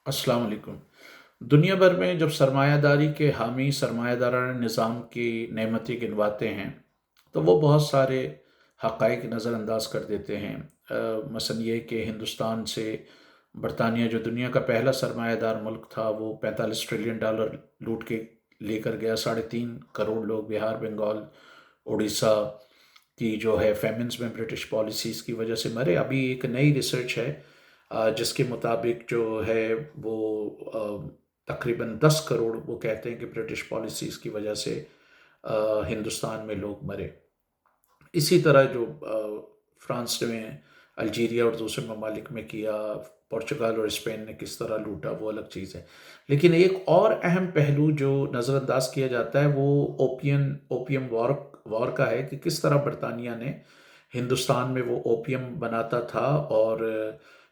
السلام علیکم۔ دنیا بھر میں جب سرمایہ داری کے حامی سرمایہ دارانہ نظام کی نعمتیں گنواتے ہیں تو وہ بہت سارے حقائق نظر انداز کر دیتے ہیں۔ مثلا یہ کہ ہندوستان سے برطانیہ جو دنیا کا پہلا سرمایہ دار ملک تھا وہ $45 ٹریلین لوٹ کے لے کر گیا۔ 3.5 کروڑ لوگ بہار، بنگال، اڑیسہ کی جو ہے فیمنز میں برٹش پالیسیز کی وجہ سے مرے۔ ابھی ایک نئی ریسرچ ہے جس کے مطابق جو ہے وہ تقریباً 10 کروڑ وہ کہتے ہیں کہ برٹش پالیسیز کی وجہ سے ہندوستان میں لوگ مرے۔ اسی طرح جو فرانس نے الجیریا اور دوسرے ممالک میں کیا، پورچگال اور اسپین نے کس طرح لوٹا، وہ الگ چیز ہے۔ لیکن ایک اور اہم پہلو جو نظر انداز کیا جاتا ہے وہ اوپیم وار کا ہے کہ کس طرح برطانیہ نے ہندوستان میں وہ اوپیم بناتا تھا، اور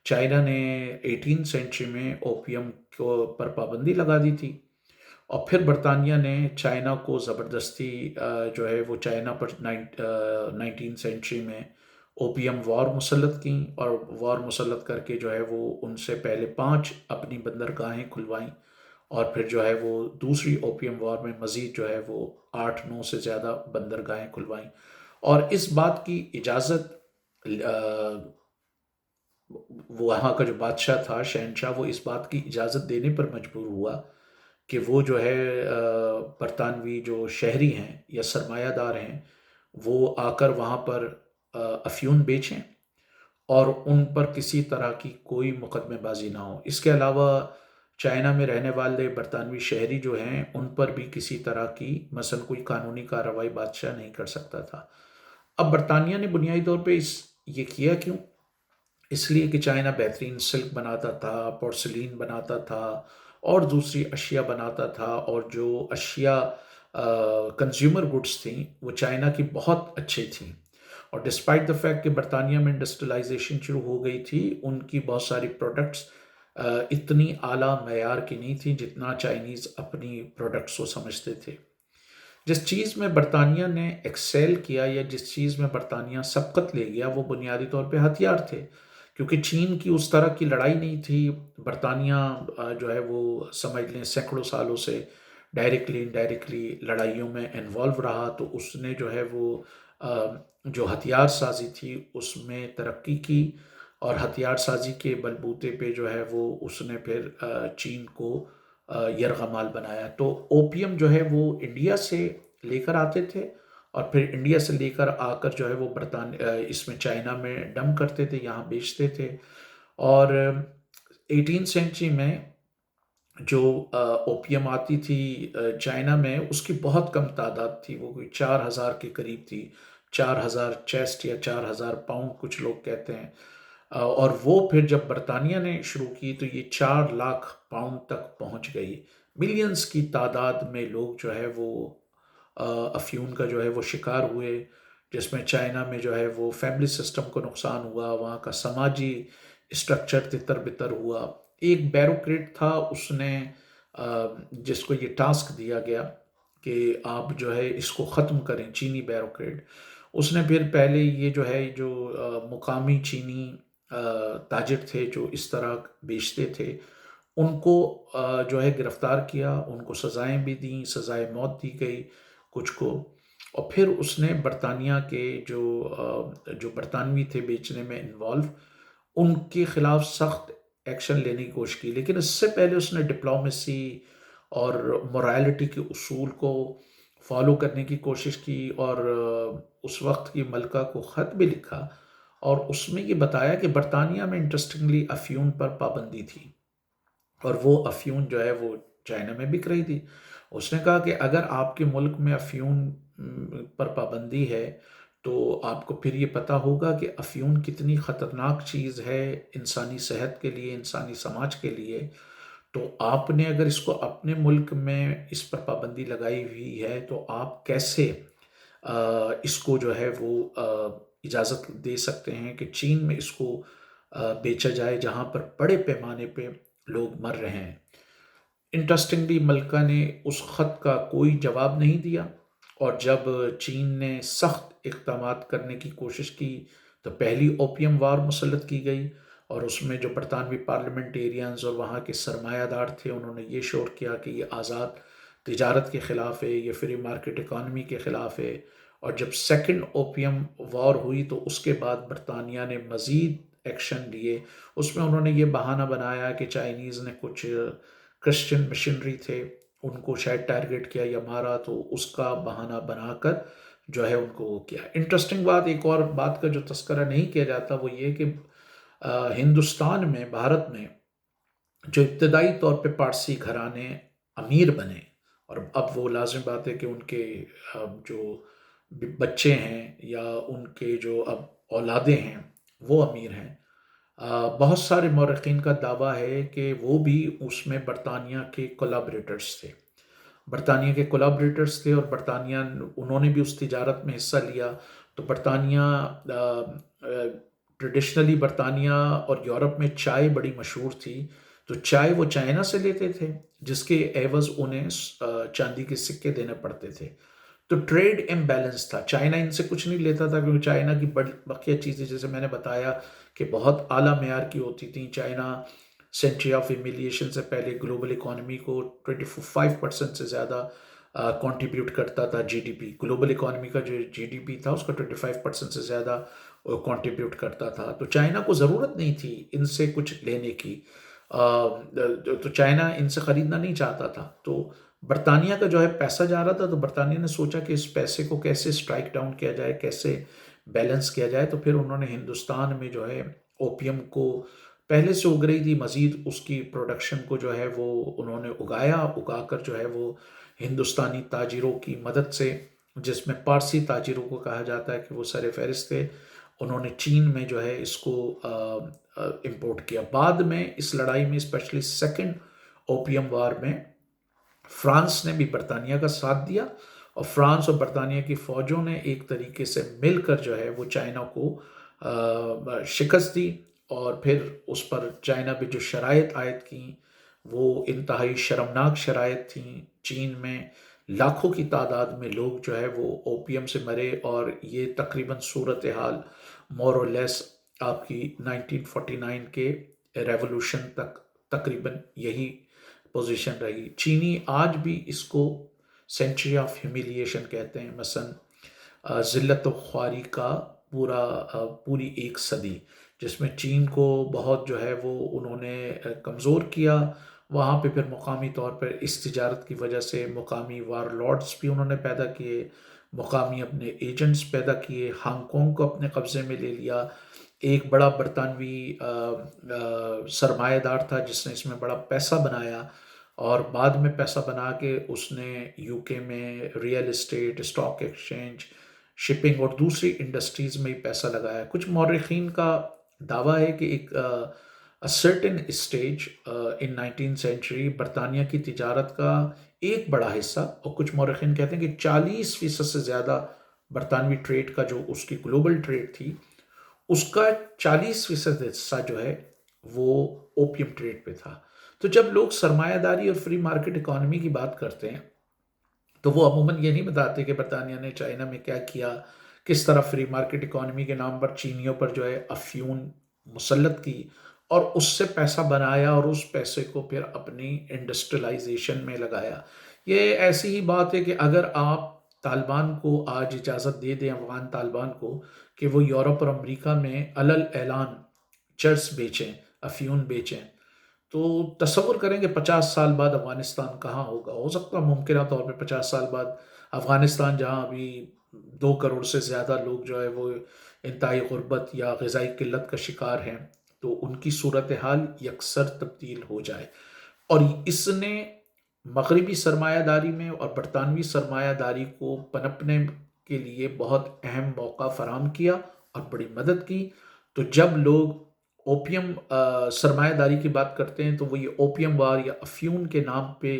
چائنا نے 18 سینچری میں اوپیم کو پر پابندی لگا دی تھی، اور پھر برطانیہ نے چائنا کو زبردستی جو ہے وہ چائنا پر 19 سینچری میں اوپیم وار مسلط کی، اور وار مسلط کر کے جو ہے وہ ان سے پہلے 5 اپنی بندرگاہیں کھلوائیں، اور پھر جو ہے وہ دوسری اوپیم وار میں مزید جو ہے وہ 8-9 سے زیادہ بندرگاہیں کھلوائیں، اور اس بات کی اجازت وہاں کا جو بادشاہ تھا، شہنشاہ، وہ اس بات کی اجازت دینے پر مجبور ہوا کہ وہ جو ہے برطانوی جو شہری ہیں یا سرمایہ دار ہیں وہ آ کر وہاں پر افیون بیچیں، اور ان پر کسی طرح کی کوئی مقدمے بازی نہ ہو۔ اس کے علاوہ چائنا میں رہنے والے برطانوی شہری جو ہیں ان پر بھی کسی طرح کی مثلا کوئی قانونی کارروائی بادشاہ نہیں کر سکتا تھا۔ اب برطانیہ نے بنیادی طور پہ یہ کیا کیوں؟ اس لیے کہ چائنا بہترین سلک بناتا تھا، پورسلین بناتا تھا، اور دوسری اشیاء بناتا تھا، اور جو اشیاء کنزیومر گڈس تھیں وہ چائنا کی بہت اچھی تھیں، اور ڈسپائٹ دا فیکٹ کہ برطانیہ میں انڈسٹریلائزیشن شروع ہو گئی تھی، ان کی بہت ساری پروڈکٹس اتنی اعلیٰ معیار کی نہیں تھیں جتنا چائنیز اپنی پروڈکٹس کو سمجھتے تھے۔ جس چیز میں برطانیہ نے ایکسیل کیا یا جس چیز میں برطانیہ سبقت لے گیا وہ بنیادی طور پہ ہتھیار تھے، کیونکہ چین کی اس طرح کی لڑائی نہیں تھی۔ برطانیہ جو ہے وہ سمجھ لیں سینکڑوں سالوں سے ڈائریکٹلی انڈائریکٹلی لڑائیوں میں انوالو رہا، تو اس نے جو ہے وہ جو ہتھیار سازی تھی اس میں ترقی کی، اور ہتھیار سازی کے بلبوتے پہ جو ہے وہ اس نے پھر چین کو یرغمال بنایا۔ تو اوپیم جو ہے وہ انڈیا سے لے کر آتے تھے، اور پھر انڈیا سے لے کر آ کر جو ہے وہ اس میں چائنا میں ڈم کرتے تھے، یہاں بیچتے تھے، اور 18 سینچری میں جو اوپیم آتی تھی چائنا میں اس کی بہت کم تعداد تھی، وہ کوئی 4,000 کے قریب تھی، 4,000 چیسٹ یا 4,000 پاؤنڈ کچھ لوگ کہتے ہیں، اور وہ پھر جب برطانیہ نے شروع کی تو یہ 4 لاکھ پاؤنڈ تک پہنچ گئی۔ ملینز کی تعداد میں لوگ جو ہے وہ افیون کا جو ہے وہ شکار ہوئے، جس میں چائنا میں جو ہے وہ فیملی سسٹم کو نقصان ہوا، وہاں کا سماجی اسٹرکچر تتر بتر ہوا۔ ایک بیروکریٹ تھا، اس نے جس کو یہ ٹاسک دیا گیا کہ آپ جو ہے اس کو ختم کریں، چینی بیروکریٹ، اس نے پھر پہلے یہ جو ہے جو مقامی چینی تاجر تھے جو اس طرح بیچتے تھے ان کو جو ہے گرفتار کیا، ان کو سزائیں بھی دیں، سزائے موت دی گئی کچھ کو، اور پھر اس نے برطانیہ کے جو برطانوی تھے بیچنے میں انوالو، ان کے خلاف سخت ایکشن لینے کی کوشش کی، لیکن اس سے پہلے اس نے ڈپلومیسی اور morality کے اصول کو فالو کرنے کی کوشش کی، اور اس وقت کی ملکہ کو خط بھی لکھا، اور اس میں یہ بتایا کہ برطانیہ میں انٹرسٹنگلی افیون پر پابندی تھی، اور وہ افیون جو ہے وہ چائنا میں بک رہی تھی۔ اس نے کہا کہ اگر آپ کے ملک میں افیون پر پابندی ہے تو آپ کو پھر یہ پتہ ہوگا کہ افیون کتنی خطرناک چیز ہے انسانی صحت کے لیے، انسانی سماج کے لیے، تو آپ نے اگر اس کو اپنے ملک میں اس پر پابندی لگائی ہوئی ہے تو آپ کیسے اس کو جو ہے وہ اجازت دے سکتے ہیں کہ چین میں اس کو بیچا جائے جہاں پر بڑے پیمانے پہ لوگ مر رہے ہیں۔ انٹرسٹنگلی ملکہ نے اس خط کا کوئی جواب نہیں دیا، اور جب چین نے سخت اقدامات کرنے کی کوشش کی تو پہلی اوپیم وار مسلط کی گئی، اور اس میں جو برطانوی پارلیمنٹیرینز اور وہاں کے سرمایہ دار تھے انہوں نے یہ شور کیا کہ یہ آزاد تجارت کے خلاف ہے، یہ فری مارکیٹ اکانومی کے خلاف ہے۔ اور جب سیکنڈ اوپیم وار ہوئی تو اس کے بعد برطانیہ نے مزید ایکشن لیے۔ اس میں انہوں نے یہ بہانہ بنایا کہ چائنیز نے کچھ کرسچن مشنری تھے ان کو شاید ٹارگٹ کیا یا مارا، تو اس کا بہانہ بنا کر جو ہے ان کو وہ کیا۔ انٹرسٹنگ بات، ایک اور بات کا جو تذکرہ نہیں کیا جاتا وہ یہ کہ ہندوستان میں، بھارت میں جو ابتدائی طور پہ پارسی گھرانے امیر بنے، اور اب وہ لازم بات ہے کہ ان کے جو بچے ہیں یا ان کے جو اب اولادیں ہیں وہ امیر ہیں۔ بہت سارے مورخین کا دعویٰ ہے کہ وہ بھی اس میں برطانیہ کے کولیبریٹرز تھے، برطانیہ کے کولیبریٹرز تھے، اور برطانیہ انہوں نے بھی اس تجارت میں حصہ لیا۔ تو برطانیہ ٹریڈیشنلی برطانیہ اور یورپ میں چائے بڑی مشہور تھی، تو چائے وہ چائنا سے لیتے تھے جس کے عوض انہیں چاندی کے سکے دینے پڑتے تھے۔ تو ٹریڈ امبیلنس تھا، چائنا ان سے کچھ نہیں لیتا تھا کیونکہ چائنا کی بقیہ چیزیں جیسے میں نے بتایا کہ بہت اعلیٰ معیار کی ہوتی تھیں۔ چائنا سینچری آف ایمیلیشن سے پہلے گلوبل اکانومی کو 25% سے زیادہ کنٹریبیوٹ کرتا تھا، G D P, global economy کا جو جی ڈی پی تھا اس کا 25% سے زیادہ کنٹریبیوٹ کرتا تھا۔ تو چائنا کو ضرورت نہیں تھی ان سے کچھ لینے کی، تو چائنا ان سے خریدنا نہیں چاہتا تھا۔ تو برطانیہ کا جو ہے پیسہ جا رہا تھا، تو برطانیہ نے سوچا کہ اس پیسے کو کیسے سٹرائک ڈاؤن کیا جائے، کیسے بیلنس کیا جائے۔ تو پھر انہوں نے ہندوستان میں جو ہے اوپیم کو پہلے سے اگ رہی تھی، مزید اس کی پروڈکشن کو جو ہے وہ انہوں نے اگا کر جو ہے وہ ہندوستانی تاجروں کی مدد سے، جس میں پارسی تاجروں کو کہا جاتا ہے کہ وہ سر فہرست تھے، انہوں نے چین میں جو ہے اس کو امپورٹ کیا۔ بعد میں اس لڑائی میں اسپیشلی سیکنڈ اوپیم وار میں فرانس نے بھی برطانیہ کا ساتھ دیا، اور فرانس اور برطانیہ کی فوجوں نے ایک طریقے سے مل کر جو ہے وہ چائنا کو شکست دی، اور پھر اس پر چائنا پہ جو شرائط عائد کیں وہ انتہائی شرمناک شرائط تھیں۔ چین میں لاکھوں کی تعداد میں لوگ جو ہے وہ اوپیم سے مرے، اور یہ تقریباً صورتحال مور اور لیس آپ کی 1949 کے ریولوشن تک تقریباً یہی پوزیشن رہی۔ چینی آج بھی اس کو سینچری آف ہیومیلیشن کہتے ہیں، مثلا ذلت و خواری کا پوری ایک صدی، جس میں چین کو بہت جو ہے وہ انہوں نے کمزور کیا۔ وہاں پہ پھر مقامی طور پر اس تجارت کی وجہ سے مقامی وار لارڈز بھی انہوں نے پیدا کیے، مقامی اپنے ایجنٹس پیدا کیے، ہانگ کانگ کو اپنے قبضے میں لے لیا۔ ایک بڑا برطانوی سرمایہ دار تھا جس نے اس میں بڑا پیسہ بنایا، اور بعد میں پیسہ بنا کے اس نے یو کے میں real estate, stock exchange, shipping اور دوسری انڈسٹریز میں ہی پیسہ لگایا۔ کچھ مورخین کا دعویٰ ہے کہ ایک سرٹن اسٹیج ان 19 سینچری برطانیہ کی تجارت کا ایک بڑا حصہ، اور کچھ مورخین کہتے ہیں کہ 40% سے زیادہ برطانوی ٹریڈ کا جو اس کی گلوبل ٹریڈ تھی اس کا 40% حصہ جو ہے وہ اوپیم ٹریڈ پہ تھا۔ تو جب لوگ سرمایہ داری اور فری مارکیٹ اکانومی کی بات کرتے ہیں تو وہ عموماً یہ نہیں بتاتے کہ برطانیہ نے چائنا میں کیا کیا، کس طرح فری مارکیٹ اکانومی کے نام پر چینیوں پر جو ہے افیون مسلط کی اور اس سے پیسہ بنایا، اور اس پیسے کو پھر اپنی انڈسٹریلائزیشن میں لگایا۔ یہ ایسی ہی بات ہے کہ اگر آپ طالبان کو آج اجازت دے دیں، افغان طالبان کو، کہ وہ یورپ اور امریکہ میں علل اعلان چرس بیچیں، افیون بیچیں، تو تصور کریں کہ 50 سال بعد افغانستان کہاں ہوگا۔ ہو سکتا ہے ممکنہ طور پہ 50 سال بعد افغانستان، جہاں ابھی 2 کروڑ سے زیادہ لوگ جو ہے وہ انتہائی غربت یا غذائی قلت کا شکار ہیں، تو ان کی صورتحال یکسر تبدیل ہو جائے۔ اور اس نے مغربی سرمایہ داری میں اور برطانوی سرمایہ داری کو پنپنے کے لیے بہت اہم موقع فراہم کیا اور بڑی مدد کی۔ تو جب لوگ اوپیم سرمایہ داری کی بات کرتے ہیں تو وہ یہ اوپیم وار یا افیون کے نام پہ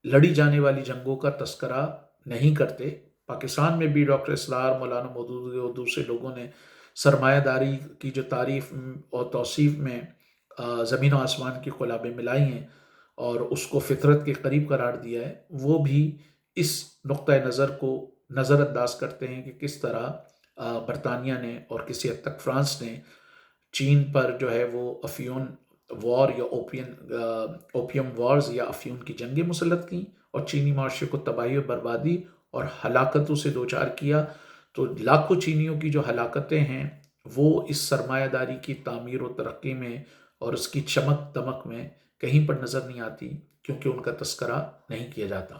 لڑی جانے والی جنگوں کا تذکرہ نہیں کرتے۔ پاکستان میں بھی ڈاکٹر اسرار، مولانا مودودی اور دوسرے لوگوں نے سرمایہ داری کی جو تعریف اور توصیف میں زمین و آسمان کی خلابیں ملائی ہیں اور اس کو فطرت کے قریب قرار دیا ہے، وہ بھی اس نقطۂ نظر کو نظر انداز کرتے ہیں کہ کس طرح برطانیہ نے اور کسی حد تک فرانس نے چین پر جو ہے وہ افیون وار یا اوپیم وارز یا افیون کی جنگیں مسلط کیں اور چینی معاشرے کو تباہی و بربادی اور ہلاکتوں سے دوچار کیا. تو لاکھوں چینیوں کی جو ہلاکتیں ہیں وہ اس سرمایہ داری کی تعمیر و ترقی میں اور اس کی چمک دمک میں کہیں پر نظر نہیں آتی، کیونکہ ان کا تذکرہ نہیں کیا جاتا.